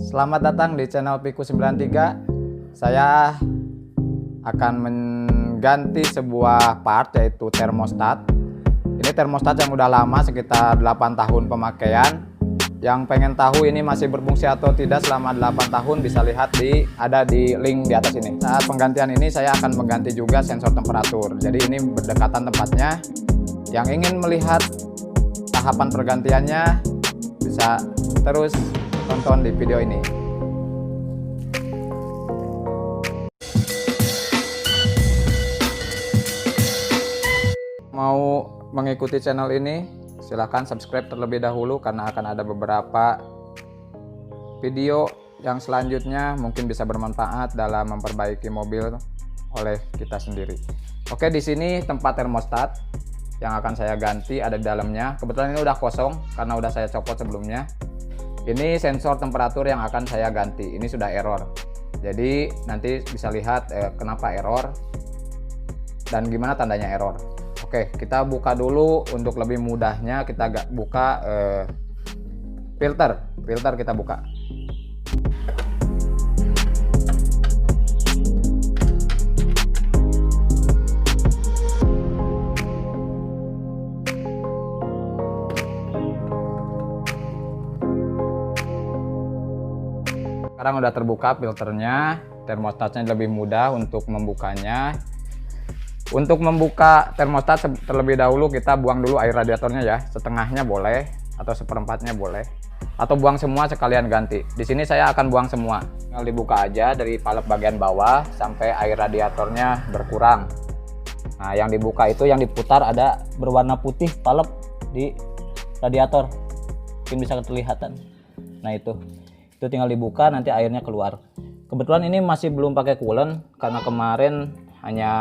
Selamat datang di channel Piku 93. Saya akan mengganti sebuah part, yaitu termostat. Ini termostat yang udah lama, sekitar 8 tahun pemakaian. Yang pengen tahu ini masih berfungsi atau tidak selama 8 tahun bisa lihat ada di link di atas ini. Saat penggantian ini saya akan mengganti juga sensor temperatur. Jadi ini berdekatan tempatnya. Yang ingin melihat tahapan pergantiannya bisa terus tonton di video ini. Mau mengikuti channel ini, silahkan subscribe terlebih dahulu karena akan ada beberapa video yang selanjutnya mungkin bisa bermanfaat dalam memperbaiki mobil oleh kita sendiri. Oke, di sini tempat termostat yang akan saya ganti ada di dalamnya. Kebetulan ini udah kosong karena udah saya copot sebelumnya. Ini sensor temperatur yang akan saya ganti. Ini sudah error. Jadi nanti bisa lihat kenapa error dan gimana tandanya error. Oke, kita buka dulu. Untuk lebih mudahnya kita buka filter kita buka. Sekarang udah terbuka filternya, termostatnya lebih mudah untuk membukanya. Untuk membuka termostat terlebih dahulu kita buang dulu air radiatornya ya, setengahnya boleh atau seperempatnya boleh, atau buang semua sekalian ganti. Di sini saya akan buang semua. Tinggal dibuka aja dari palep bagian bawah sampai air radiatornya berkurang. Nah, yang dibuka itu yang diputar ada berwarna putih palep di radiator. Mungkin bisa kelihatan. Nah, itu tinggal dibuka, nanti airnya keluar. Kebetulan ini masih belum pakai coolant karena kemarin hanya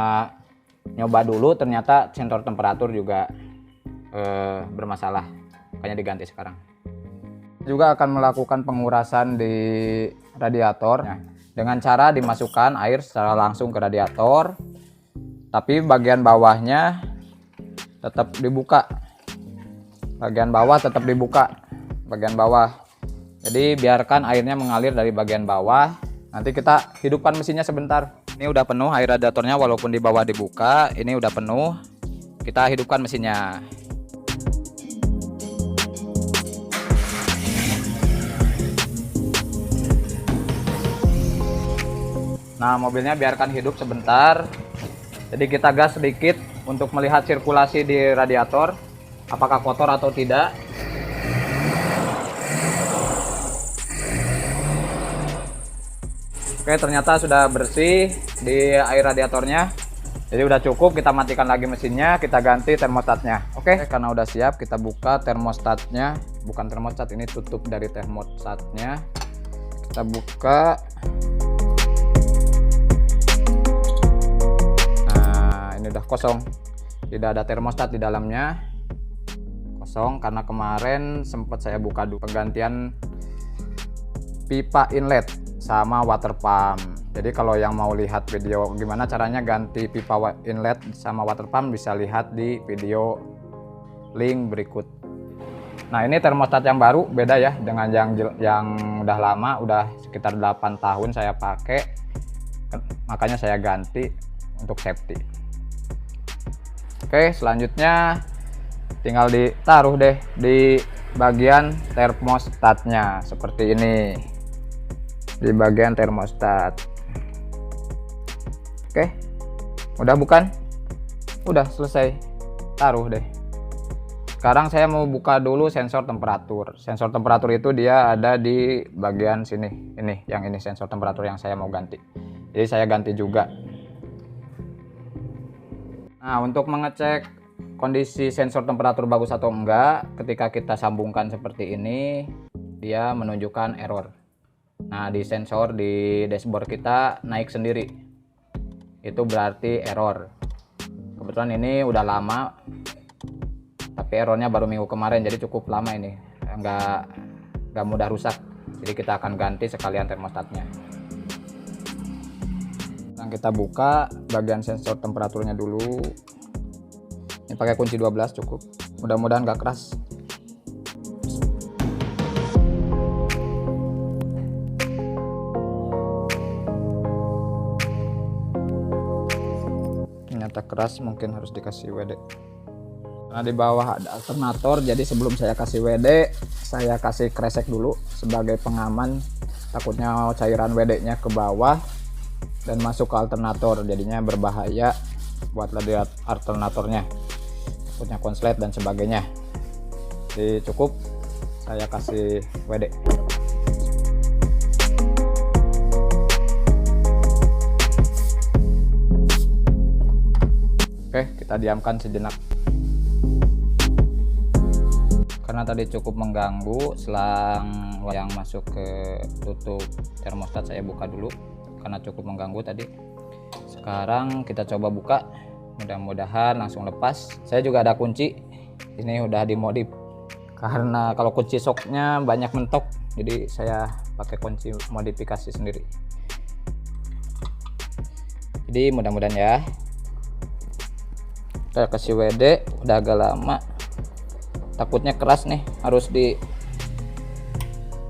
nyoba dulu, ternyata sensor temperatur juga bermasalah, makanya diganti sekarang. Juga akan melakukan pengurasan di radiator dengan cara dimasukkan air secara langsung ke radiator, tapi bagian bawahnya tetap dibuka. Bagian bawah tetap dibuka, bagian bawah. Jadi biarkan airnya mengalir dari bagian bawah. Nanti kita hidupkan mesinnya sebentar. Ini udah penuh air radiatornya, walaupun di bawah dibuka. Ini udah penuh. Kita hidupkan mesinnya. Nah, mobilnya biarkan hidup sebentar. Jadi kita gas sedikit untuk melihat sirkulasi di radiator, apakah kotor atau tidak. Oke, ternyata sudah bersih di air radiatornya. Jadi udah cukup, kita matikan lagi mesinnya, kita ganti termostatnya. Oke, karena udah siap, kita buka termostatnya. Bukan termostat, ini tutup dari termostatnya. Kita buka. Nah, ini udah kosong. Tidak ada termostat di dalamnya. Kosong karena kemarin sempat saya buka dulu penggantian pipa inlet sama water pump. Jadi kalau yang mau lihat video gimana caranya ganti pipa inlet sama water pump bisa lihat di video link berikut. Nah, ini termostat yang baru beda ya dengan yang udah lama, udah sekitar 8 tahun saya pakai. Makanya saya ganti untuk safety. Oke, selanjutnya tinggal ditaruh deh di bagian termostatnya seperti ini. Di bagian termostat. Oke, udah bukan? Udah selesai. Taruh deh. Sekarang saya mau buka dulu sensor temperatur. Sensor temperatur itu dia ada di bagian sini. Ini, yang ini sensor temperatur yang saya mau ganti. Jadi saya ganti juga. Nah, untuk mengecek kondisi sensor temperatur bagus atau enggak, ketika kita sambungkan seperti ini, dia menunjukkan error. Nah, di sensor di dashboard kita naik sendiri. Itu berarti error. Kebetulan ini udah lama, tapi errornya baru minggu kemarin, jadi cukup lama ini. Nggak mudah rusak. Jadi kita akan ganti sekalian termostatnya. Sekarang kita buka bagian sensor temperaturnya dulu. Ini pakai kunci 12 cukup. Mudah-mudahan nggak keras. keras mungkin harus dikasih WD. Nah, di bawah ada alternator, jadi sebelum saya kasih WD, saya kasih kresek dulu sebagai pengaman, takutnya cairan WD-nya ke bawah dan masuk ke alternator, jadinya berbahaya buat radiator alternatornya, takutnya konslet dan sebagainya. Jadi cukup saya kasih WD. Oke, kita diamkan sejenak. Karena tadi cukup mengganggu, selang yang masuk ke tutup termostat saya buka dulu karena cukup mengganggu tadi. Sekarang kita coba buka, mudah-mudahan langsung lepas. Saya juga ada kunci, ini udah dimodif karena kalau kunci soknya banyak mentok, jadi saya pakai kunci modifikasi sendiri. Jadi mudah-mudahan ya. Kita kasih WD, udah agak lama, takutnya keras nih, harus di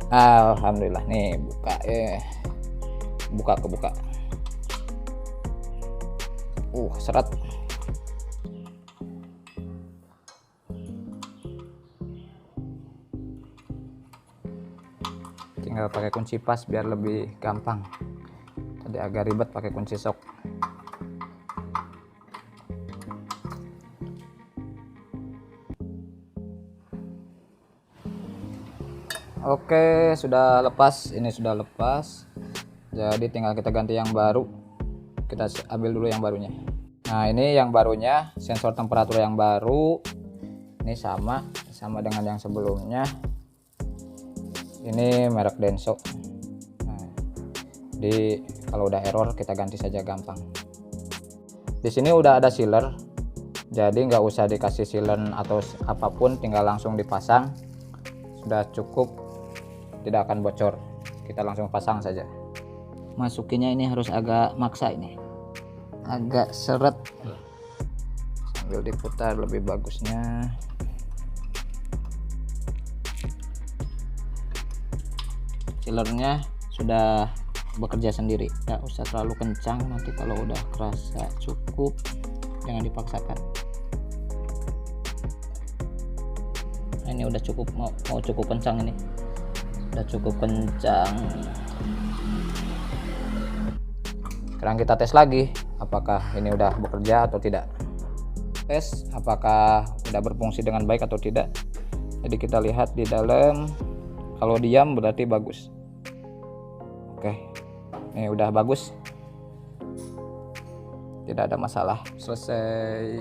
alhamdulillah nih kebuka serat. Tinggal pakai kunci pas biar lebih gampang, tadi agak ribet pakai kunci sok. Oke, sudah lepas, ini sudah lepas, jadi tinggal kita ganti yang baru. Kita ambil dulu yang barunya. Nah, ini yang barunya, sensor temperatur yang baru, ini sama dengan yang sebelumnya. Ini merek Denso. Nah, jadi kalau udah error kita ganti saja gampang. Di sini udah ada sealer, jadi nggak usah dikasih sealant atau apapun, tinggal langsung dipasang, sudah cukup, tidak akan bocor. Kita langsung pasang saja. Masukinnya ini harus agak maksa, ini agak seret, sambil diputar lebih bagusnya. Sealernya sudah bekerja sendiri, nggak usah terlalu kencang, nanti kalau udah kerasa cukup jangan dipaksakan. Nah, ini udah cukup, mau cukup kencang, ini udah cukup kencang. Sekarang kita tes lagi apakah ini udah bekerja atau tidak. Tes apakah udah berfungsi dengan baik atau tidak. Jadi kita lihat di dalam, kalau diam berarti bagus. Oke, ini udah bagus, tidak ada masalah, selesai.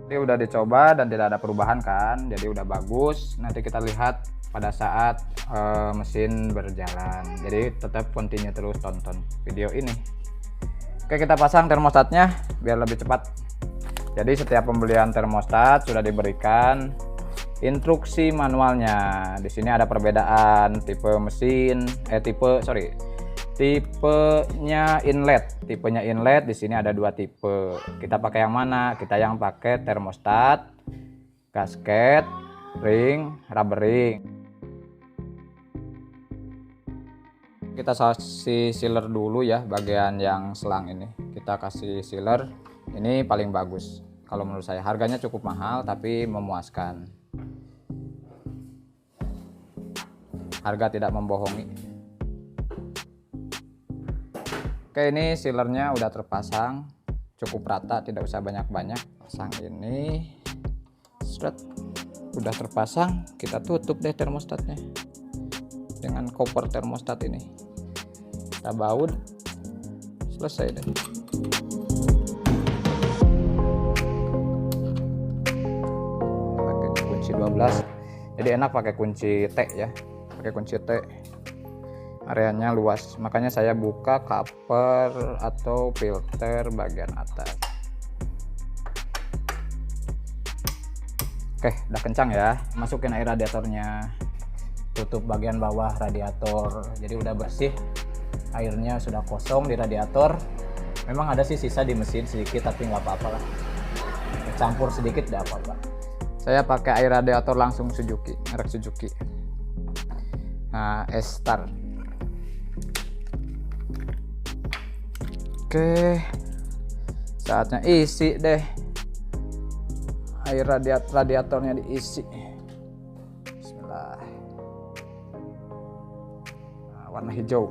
Ini udah dicoba dan tidak ada perubahan kan, jadi udah bagus. Nanti kita lihat pada saat mesin berjalan, jadi tetap continue terus tonton video ini. Oke, kita pasang termostatnya biar lebih cepat. Jadi setiap pembelian termostat sudah diberikan instruksi manualnya. Di sini ada perbedaan tipe mesin, tipenya inlet. Tipenya inlet di sini ada dua tipe. Kita pakai yang mana? Kita yang pakai termostat, gasket, ring, rubber ring. Kita kasih sealer dulu ya, bagian yang selang ini. Kita kasih sealer. Ini paling bagus kalau menurut saya. Harganya cukup mahal tapi memuaskan. Harga tidak membohongi. Oke, ini sealernya udah terpasang, cukup rata, tidak usah banyak-banyak. Pasang ini, seret, udah terpasang. Kita tutup deh termostatnya dengan koper termostat ini. Kita baut, selesai deh. Pakai kunci 12. Jadi enak pakai kunci T ya. Pakai kunci T. Areanya luas, makanya saya buka cover atau filter bagian atas. Oke, udah kencang ya. Masukin air radiatornya, tutup bagian bawah radiator, jadi udah bersih. Airnya sudah kosong di radiator. Memang ada sih sisa di mesin sedikit, tapi nggak apa-apa lah, campur sedikit nggak apa-apa. Saya pakai air radiator langsung Suzuki, merek Suzuki. Nah, S-Star. Oke, Saatnya isi deh. Air radiatornya diisi. Bismillah. Nah, warna hijau.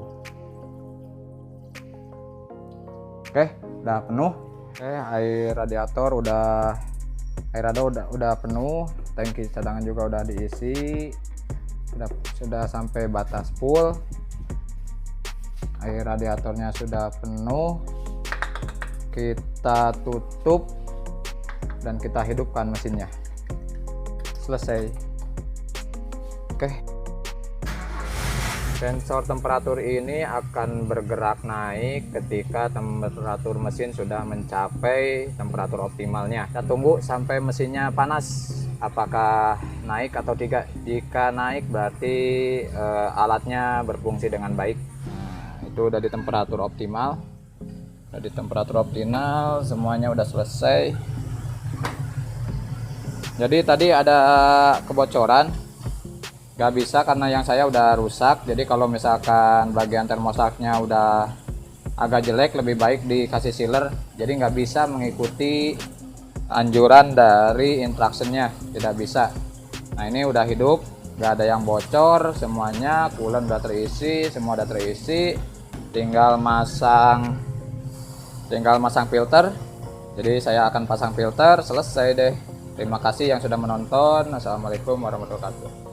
Oke, udah penuh. Oke, air radiator udah penuh. Tangki cadangan juga udah diisi. Sudah sampai batas full. Air radiatornya sudah penuh. Kita tutup dan kita hidupkan mesinnya. Selesai. Oke. Sensor temperatur ini akan bergerak naik ketika temperatur mesin sudah mencapai temperatur optimalnya. Kita tunggu sampai mesinnya panas, apakah naik atau tidak. Jika naik berarti alatnya berfungsi dengan baik. Nah, itu udah di temperatur optimal. Udah di temperatur optimal, semuanya udah selesai. Jadi tadi ada kebocoran, nggak bisa karena yang saya udah rusak. Jadi kalau misalkan bagian termostatnya udah agak jelek, lebih baik dikasih sealer. Jadi nggak bisa mengikuti anjuran dari instructionnya, tidak bisa. Nah ini udah hidup, nggak ada yang bocor, semuanya coolant udah terisi, semua udah terisi. Tinggal masang filter. Jadi saya akan pasang filter, selesai deh. Terima kasih yang sudah menonton. Assalamualaikum warahmatullahi wabarakatuh.